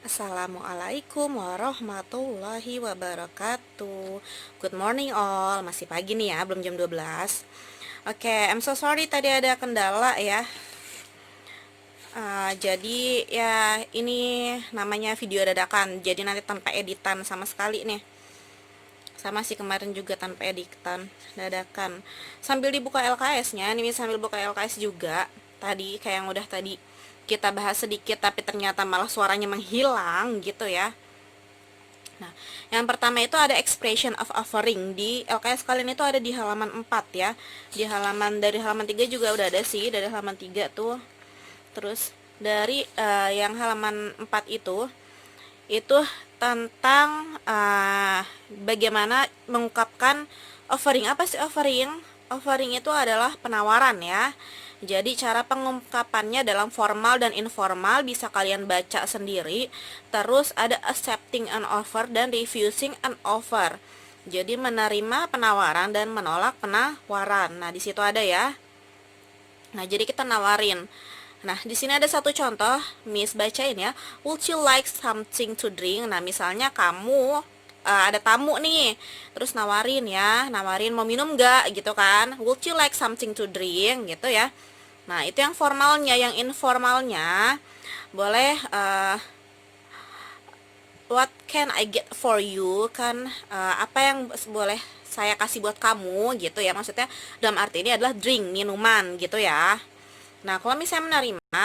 Assalamualaikum warahmatullahi wabarakatuh. Good morning all. Masih pagi nih ya, belum jam 12. Oke, I'm so sorry tadi ada kendala ya. Jadi ya ini namanya video dadakan. Jadi nanti tanpa editan sama sekali nih. Sama sih kemarin juga tanpa editan dadakan. Sambil dibuka LKS-nya, ini sambil buka LKS juga. Tadi kayak yang udah tadi kita bahas sedikit tapi ternyata malah suaranya menghilang gitu ya. Nah, yang pertama itu ada expression of offering. Di LKS kalian itu ada di halaman 4 ya. Di dari halaman 3 juga udah ada sih, dari halaman 3 tuh. Terus dari yang halaman 4 itu tentang bagaimana mengungkapkan offering. Apa sih offering? Offering itu adalah penawaran ya. Jadi cara pengungkapannya dalam formal dan informal bisa kalian baca sendiri. Terus ada accepting an offer dan refusing an offer. Jadi menerima penawaran dan menolak penawaran. Nah, di situ ada ya. Nah, jadi kita nawarin. Nah, di sini ada satu contoh, Miss bacain ya. Would you like something to drink? Nah, misalnya kamu ada tamu nih, terus nawarin mau minum nggak gitu kan? Would you like something to drink gitu ya? Nah, itu yang formalnya. Yang informalnya boleh what can I get for you, kan apa yang boleh saya kasih buat kamu gitu ya, maksudnya dalam arti ini adalah drink, minuman gitu ya. Nah, kalau misalnya menerima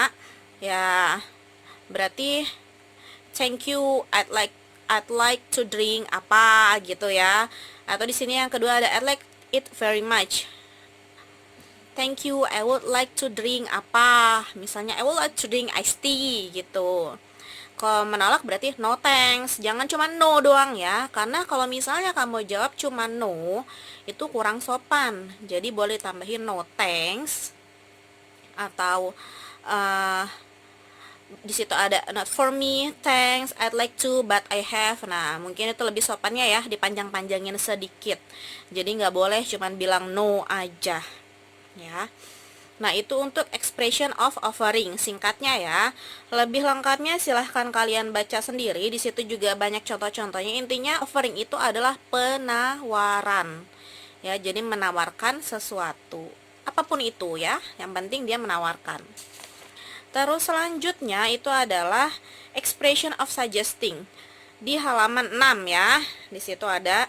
ya berarti thank you, I'd like to drink apa gitu ya. Atau di sini yang kedua ada I'd like it very much. Thank you, I would like to drink apa. Misalnya I would like to drink iced tea gitu. Kalau menolak berarti no thanks. Jangan cuma no doang ya. Karena kalau misalnya kamu jawab cuma no, itu kurang sopan. Jadi boleh tambahin no thanks. Atau di situ ada not for me, thanks, I'd like to, but I have. Nah, mungkin itu lebih sopannya ya, dipanjang-panjangin sedikit. Jadi nggak boleh cuman bilang no aja ya. Nah, itu untuk expression of offering singkatnya ya. Lebih lengkapnya silahkan kalian baca sendiri. Di situ juga banyak contoh-contohnya. Intinya offering itu adalah penawaran. Ya, jadi menawarkan sesuatu. Apapun itu ya, yang penting dia menawarkan. Terus selanjutnya itu adalah expression of suggesting. Di halaman 6 ya. Di situ ada.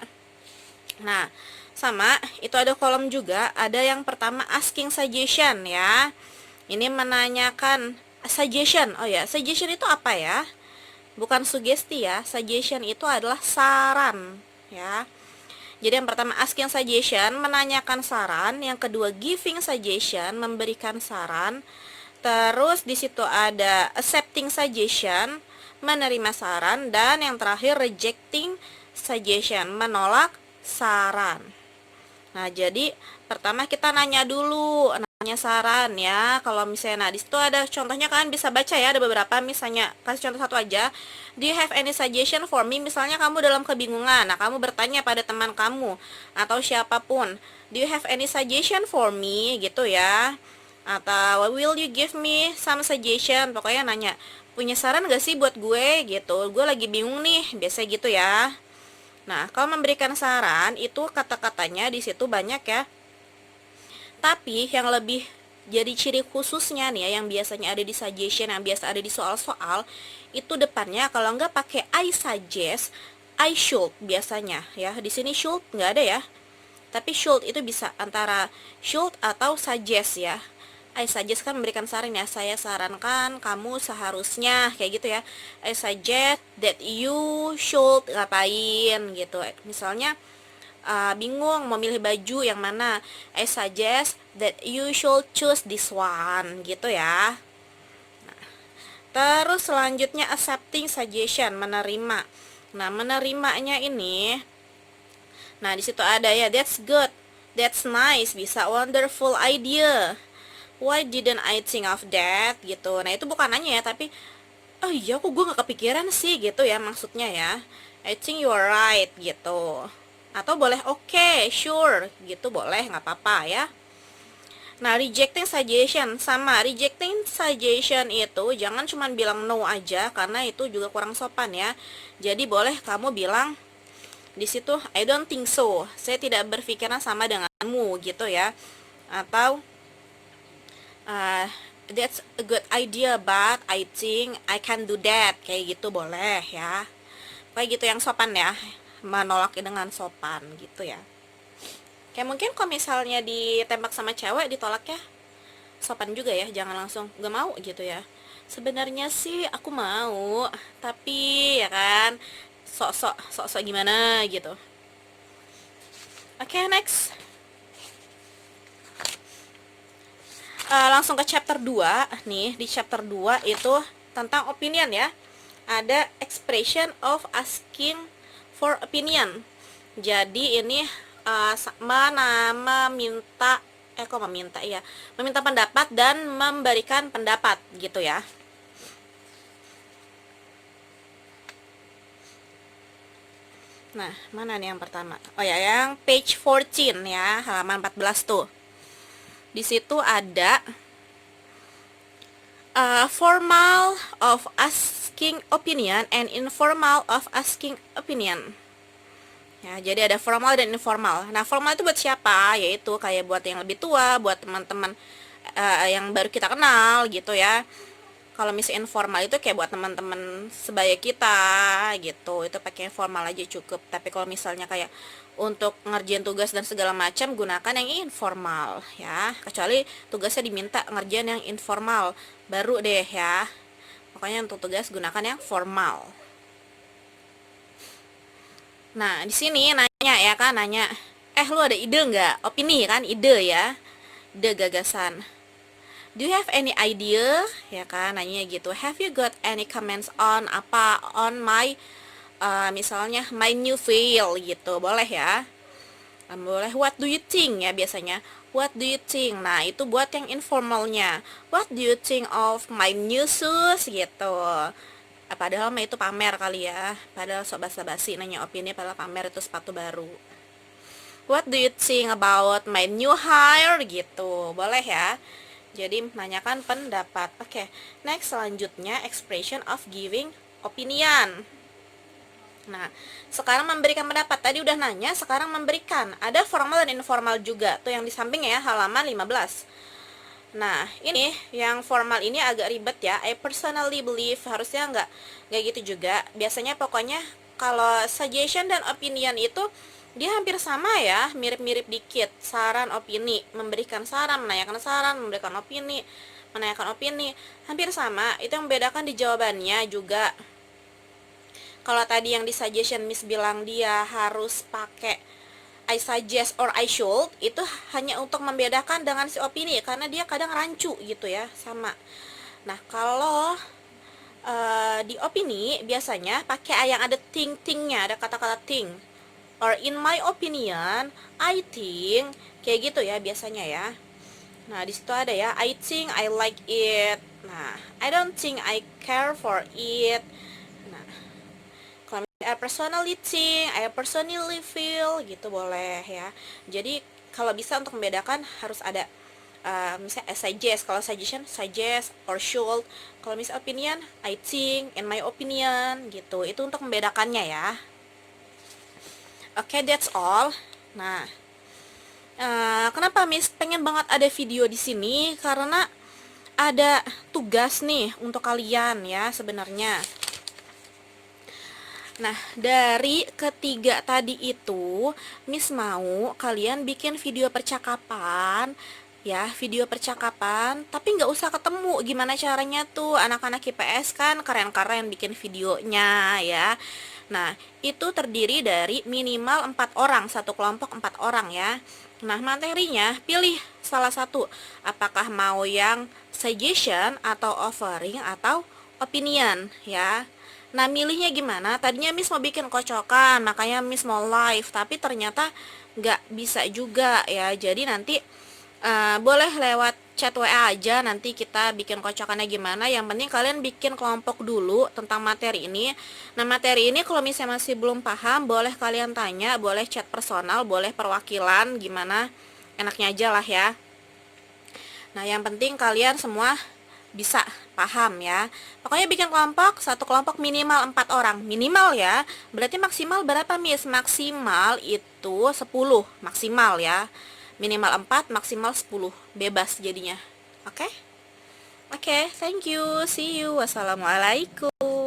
Nah, sama, itu ada kolom juga. Ada yang pertama asking suggestion ya. Ini menanyakan suggestion. Oh ya, suggestion itu apa ya? Bukan sugesti ya. Suggestion itu adalah saran ya. Jadi yang pertama asking suggestion, menanyakan saran. Yang kedua giving suggestion, memberikan saran. Terus di situ ada accepting suggestion, menerima saran, dan yang terakhir rejecting suggestion, menolak saran. Nah, jadi pertama kita nanya dulu, nanya saran ya. Kalau misalnya, nah di situ ada contohnya, kalian bisa baca ya, ada beberapa. Misalnya kasih contoh satu aja. Do you have any suggestion for me? Misalnya kamu dalam kebingungan, nah kamu bertanya pada teman kamu atau siapapun, do you have any suggestion for me gitu ya. Atau will you give me some suggestion, pokoknya nanya, punya saran gak sih buat gue gitu, gue lagi bingung nih, biasa gitu ya. Nah, kalau memberikan saran itu kata-katanya di situ banyak ya. Tapi yang lebih jadi ciri khususnya nih ya, yang biasanya ada di suggestion, yang biasa ada di soal-soal, itu depannya kalau nggak pakai I suggest, I should biasanya ya. Di sini should nggak ada ya. Tapi should itu bisa antara should atau suggest ya. I suggest kan memberikan saran ya, saya sarankan kamu seharusnya kayak gitu ya. I suggest that you should ngapain gitu. Misalnya bingung mau milih baju yang mana, I suggest that you should choose this one gitu ya. Terus selanjutnya accepting suggestion, menerima. Nah, menerimanya ini, nah di situ ada ya, that's good, that's nice, bisa wonderful idea, why didn't I think of that gitu. Nah, itu bukan nanya ya, tapi oh iya kok gue gak kepikiran sih gitu ya, maksudnya ya. I think you are right gitu. Atau boleh okay, sure gitu, boleh, gak apa-apa ya. Nah, rejecting suggestion sama rejecting suggestion itu jangan cuma bilang no aja karena itu juga kurang sopan ya. Jadi boleh kamu bilang di situ I don't think so. Saya tidak berpikiran sama denganmu gitu ya. Atau that's a good idea but I think I can do that. Kayak gitu boleh ya. Kayak gitu yang sopan ya. Menolak dengan sopan gitu ya. Kayak mungkin kalau misalnya ditembak sama cewek ditolak ya sopan juga ya, jangan langsung gak mau gitu ya. Sebenarnya sih aku mau, tapi ya kan sok-sok gimana gitu. Oke, next. Langsung ke chapter 2 nih. Di chapter 2 itu tentang opinion ya. Ada expression of asking for opinion. Jadi ini meminta meminta pendapat dan memberikan pendapat gitu ya. Nah, mana nih yang pertama? Oh ya, yang page 14 ya, halaman 14 tuh. Di situ ada formal of asking opinion and informal of asking opinion. Ya, jadi ada formal dan informal. Nah, formal itu buat siapa? Yaitu kayak buat yang lebih tua, buat teman-teman yang baru kita kenal gitu ya. Kalau misalnya informal itu kayak buat teman-teman sebaya kita gitu. Itu pakai formal aja cukup. Tapi kalau misalnya kayak untuk ngerjain tugas dan segala macam gunakan yang informal ya. Kecuali tugasnya diminta ngerjain yang informal, baru deh ya. Pokoknya untuk tugas gunakan yang formal. Nah, di sini nanya ya kan, nanya, lu ada ide nggak? Opini kan, ide ya, ide gagasan. Do you have any idea? Ya kan, nanya gitu. Have you got any comments on my misalnya my new file gitu, boleh ya. Boleh. What do you think ya biasanya. What do you think? Nah, itu buat yang informalnya. What do you think of my new shoes gitu. Padahal mah itu pamer kali ya. Padahal sok basa-basi nanya opini padahal pamer itu sepatu baru. What do you think about my new hire gitu. Boleh ya. Jadi menanyakan pendapat. Oke. Next selanjutnya expression of giving opinion. Nah, sekarang memberikan pendapat. Tadi udah nanya, sekarang memberikan. Ada formal dan informal juga. Tuh yang di samping ya, halaman 15. Nah, ini yang formal ini agak ribet ya. I personally believe harusnya nggak gitu juga. Biasanya pokoknya kalau suggestion dan opinion itu dia hampir sama ya, mirip-mirip dikit. Saran, opini, memberikan saran, menanyakan saran, memberikan opini, menanyakan opini, hampir sama. Itu yang membedakan di jawabannya juga. Kalau tadi yang di suggestion Miss bilang dia harus pakai I suggest or I should, itu hanya untuk membedakan dengan si opini karena dia kadang rancu gitu ya, sama. Nah, kalau di opini biasanya pakai yang ada think-nya, ada kata-kata think. Or in my opinion, I think, kayak gitu ya biasanya ya. Nah, di situ ada ya, I think I like it. Nah, I don't think I care for it. Nah, kalau I personally think, I personally feel gitu boleh ya. Jadi kalau bisa untuk membedakan harus ada misalnya suggest, kalau suggestion suggest or should, kalau misalnya opinion I think, in my opinion gitu. Itu untuk membedakannya ya. Oke, that's all. Nah, kenapa Miss pengen banget ada video di sini? Karena ada tugas nih untuk kalian ya sebenarnya. Nah, dari ketiga tadi itu, Miss mau kalian bikin video percakapan, ya, video percakapan, tapi nggak usah ketemu. Gimana caranya tuh? Anak-anak IPS kan keren-keren bikin videonya, ya. Nah, itu terdiri dari minimal 4 orang, satu kelompok 4 orang ya. Nah, materinya pilih salah satu. Apakah mau yang suggestion atau offering atau opinion ya. Nah, milihnya gimana? Tadinya Miss mau bikin kocokan, makanya Miss mau live, tapi ternyata nggak bisa juga ya. Jadi nanti boleh lewat chat WA aja, nanti kita bikin kocokannya gimana. Yang penting kalian bikin kelompok dulu tentang materi ini. Nah, materi ini kalau misalnya masih belum paham, boleh kalian tanya, boleh chat personal, boleh perwakilan, gimana enaknya aja lah ya. Nah, yang penting kalian semua bisa paham ya. Pokoknya bikin kelompok, satu kelompok minimal 4 orang. Minimal ya. Berarti maksimal berapa, Miss? Maksimal itu 10. Maksimal ya. Minimal 4, maksimal 10. Bebas jadinya. Oke? Oke, thank you. See you. Wassalamualaikum.